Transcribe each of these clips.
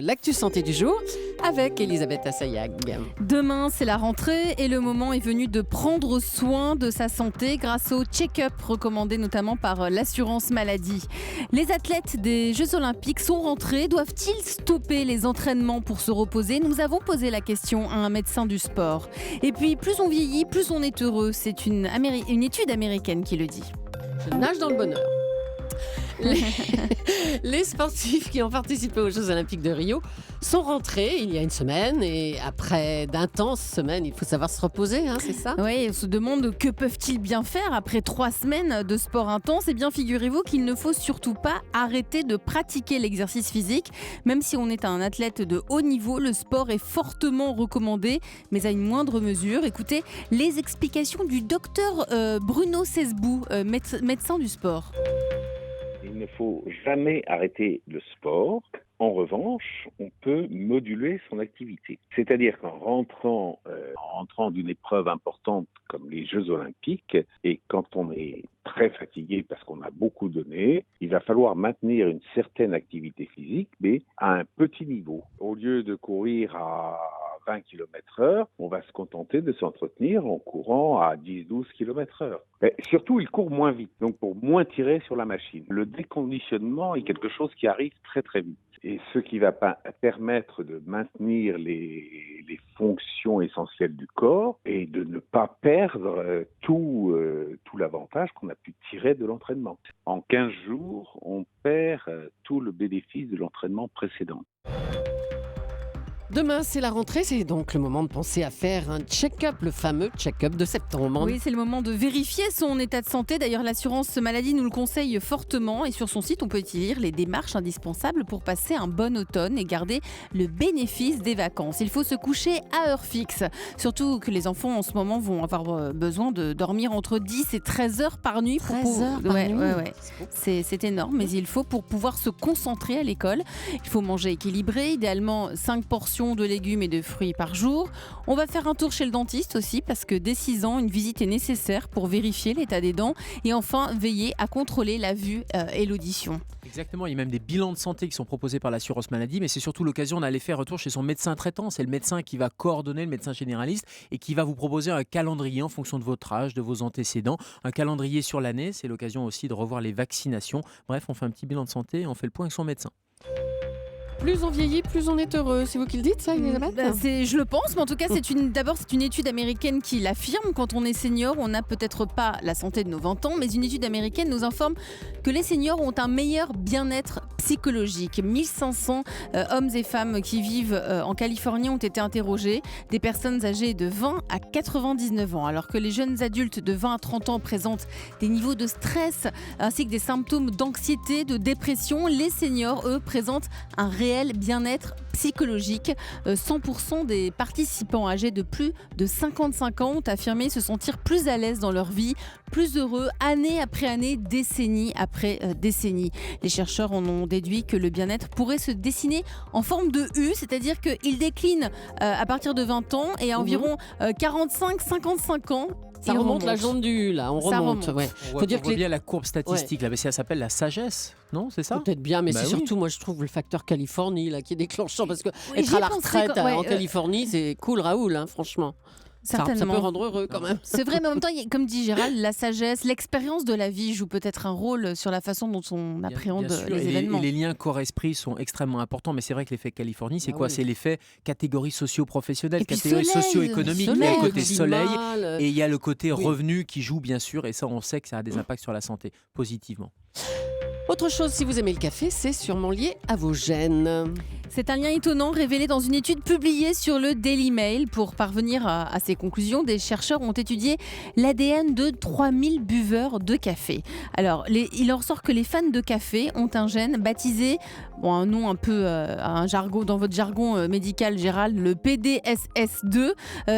L'actu santé du jour avec Elisabeth Assayag. Demain, c'est la rentrée et le moment est venu de prendre soin de sa santé grâce au check-up recommandé notamment par l'assurance maladie. Les athlètes des Jeux Olympiques sont rentrés. Doivent-ils stopper les entraînements pour se reposer ? Nous avons posé la question à un médecin du sport. Et puis, plus on vieillit, plus on est heureux. C'est une étude américaine qui le dit. Je nage dans le bonheur. Les sportifs qui ont participé aux Jeux Olympiques de Rio sont rentrés il y a une semaine et après d'intenses semaines, il faut savoir se reposer, c'est ça ? Oui, on se demande que peuvent-ils bien faire après 3 semaines de sport intense ? Eh bien, figurez-vous qu'il ne faut surtout pas arrêter de pratiquer l'exercice physique. Même si on est un athlète de haut niveau, le sport est fortement recommandé, mais à une moindre mesure. Écoutez les explications du docteur Bruno Cesbou, médecin du sport. Il ne faut jamais arrêter le sport. En revanche, on peut moduler son activité. C'est-à-dire qu'en rentrant d'une épreuve importante comme les Jeux Olympiques, et quand on est très fatigué parce qu'on a beaucoup donné, il va falloir maintenir une certaine activité physique, mais à un petit niveau. Au lieu de courir à 20 km/h, on va se contenter de s'entretenir en courant à 10-12 km/h. Mais surtout, il court moins vite, donc pour moins tirer sur la machine. Le déconditionnement est quelque chose qui arrive très très vite. Et ce qui va permettre de maintenir les fonctions essentielles du corps et de ne pas perdre tout l'avantage qu'on a pu tirer de l'entraînement. En 15 jours, on perd tout le bénéfice de l'entraînement précédent. Demain, c'est la rentrée, c'est donc le moment de penser à faire un check-up, le fameux check-up de septembre. Oui, c'est le moment de vérifier son état de santé. D'ailleurs, l'assurance maladie nous le conseille fortement et sur son site, on peut y lire les démarches indispensables pour passer un bon automne et garder le bénéfice des vacances. Il faut se coucher à heure fixe, surtout que les enfants en ce moment vont avoir besoin de dormir entre 10 et 13 heures par nuit. 13 heures par nuit. Ouais. C'est énorme, mais il faut pour pouvoir se concentrer à l'école. Il faut manger équilibré, idéalement 5 portions de légumes et de fruits par jour. On va faire un tour chez le dentiste aussi parce que dès 6 ans, une visite est nécessaire pour vérifier l'état des dents et enfin veiller à contrôler la vue et l'audition. Exactement, il y a même des bilans de santé qui sont proposés par l'assurance maladie, mais c'est surtout l'occasion d'aller faire un tour chez son médecin traitant. C'est le médecin qui va coordonner, le médecin généraliste, et qui va vous proposer un calendrier en fonction de votre âge, de vos antécédents. Un calendrier sur l'année, c'est l'occasion aussi de revoir les vaccinations. Bref, on fait un petit bilan de santé et on fait le point avec son médecin. Plus on vieillit, plus on est heureux. C'est vous qui le dites, ça, Elisabeth ? Je le pense, mais en tout cas, c'est une étude américaine qui l'affirme. Quand on est senior, on n'a peut-être pas la santé de nos 20 ans, mais une étude américaine nous informe que les seniors ont un meilleur bien-être psychologique. 1500 hommes et femmes qui vivent en Californie ont été interrogés, des personnes âgées de 20 à 99 ans. Alors que les jeunes adultes de 20 à 30 ans présentent des niveaux de stress ainsi que des symptômes d'anxiété, de dépression, les seniors, eux, présentent un réel bien-être psychologique. 100% des participants âgés de plus de 55 ans ont affirmé se sentir plus à l'aise dans leur vie, plus heureux, année après année, décennie après décennie. Les chercheurs en ont déduit que le bien-être pourrait se dessiner en forme de U, c'est-à-dire qu'il décline à partir de 20 ans et à environ 45-55 ans. Ça remonte la jambe du U, là. On remonte. Ouais. On voit bien la courbe statistique, là, mais ça s'appelle la sagesse, non ? C'est ça ? Peut-être bien, mais c'est surtout, moi, je trouve le facteur Californie là, qui est déclenchant. Parce que être à la retraite en Californie, c'est cool, Raoul, franchement. Ça peut rendre heureux quand même. C'est vrai, mais en même temps, comme dit Gérald, la sagesse, l'expérience de la vie joue peut-être un rôle sur la façon dont on appréhende les événements. Et les liens corps-esprit sont extrêmement importants, mais c'est vrai que l'effet Californie, c'est quoi ? C'est l'effet catégorie socio-professionnelle, catégorie socio-économique. Il y a le côté soleil et il y a le côté revenu qui joue bien sûr, et ça on sait que ça a des impacts sur la santé, positivement. Autre chose, si vous aimez le café, c'est sûrement lié à vos gènes. C'est un lien étonnant révélé dans une étude publiée sur le Daily Mail. Pour parvenir à ces conclusions, des chercheurs ont étudié l'ADN de 3000 buveurs de café. Alors, il en ressort que les fans de café ont un gène baptisé, un nom un peu dans votre jargon médical, Gérald, le PDSS2.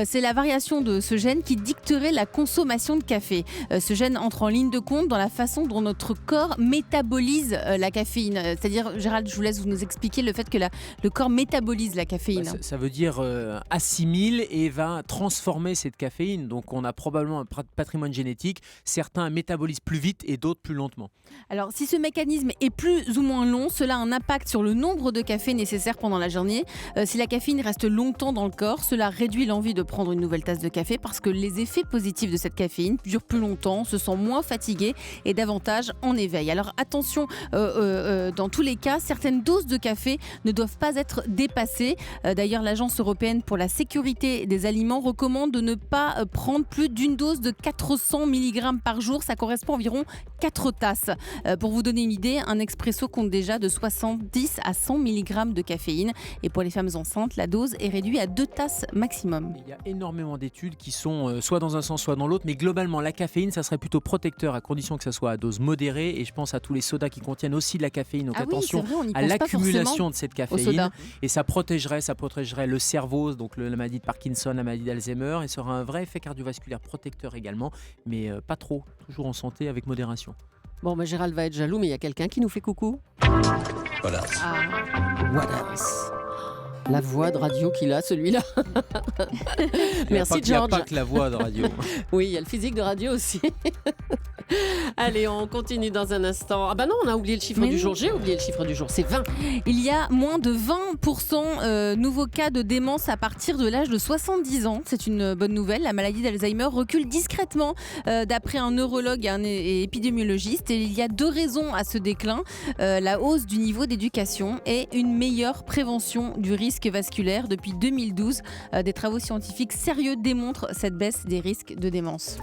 C'est la variation de ce gène qui dicterait la consommation de café. Ce gène entre en ligne de compte dans la façon dont notre corps métabolise la caféine. C'est-à-dire, Gérald, je vous laisse nous expliquer le fait que le corps métabolise la caféine. Ça veut dire assimile et va transformer cette caféine. Donc on a probablement un patrimoine génétique. Certains métabolisent plus vite et d'autres plus lentement. Alors si ce mécanisme est plus ou moins long, cela a un impact sur le nombre de café nécessaire pendant la journée. Si la caféine reste longtemps dans le corps, cela réduit l'envie de prendre une nouvelle tasse de café parce que les effets positifs de cette caféine durent plus longtemps, se sent moins fatigué et davantage en éveil. Alors attention, dans tous les cas, certaines doses de café ne doivent pas être dépassées. D'ailleurs, l'Agence européenne pour la sécurité des aliments recommande de ne pas prendre plus d'une dose de 400 mg par jour. Ça correspond à environ 4 tasses. Pour vous donner une idée, un expresso compte déjà de 70 à 100 mg de caféine. Et pour les femmes enceintes, la dose est réduite à 2 tasses maximum. Il y a énormément d'études qui sont soit dans un sens, soit dans l'autre. Mais globalement, la caféine, ça serait plutôt protecteur à condition que ça soit à dose modérée. Et je pense à tous les sodas qui contiennent aussi de la caféine. Donc attention à l'accumulation de cette caféine. Et ça protégerait le cerveau, donc la maladie de Parkinson, la maladie d'Alzheimer. Et ça aura un vrai effet cardiovasculaire protecteur également. Mais pas trop, toujours en santé avec modération. Bon, Gérald va être jaloux, mais il y a quelqu'un qui nous fait coucou. What else? What else? La voix de radio qu'il a, celui-là. Merci, George. Il n'y a pas que la voix de radio. Oui, il y a le physique de radio aussi. Allez, on continue dans un instant. Ah bah non, on a oublié le chiffre du jour. J'ai oublié le chiffre du jour, c'est 20. Il y a moins de 20% nouveaux cas de démence à partir de l'âge de 70 ans. C'est une bonne nouvelle. La maladie d'Alzheimer recule discrètement d'après un neurologue et un épidémiologiste. Et il y a 2 raisons à ce déclin. La hausse du niveau d'éducation et une meilleure prévention du risque vasculaire. Depuis 2012, des travaux scientifiques sérieux démontrent cette baisse des risques de démence.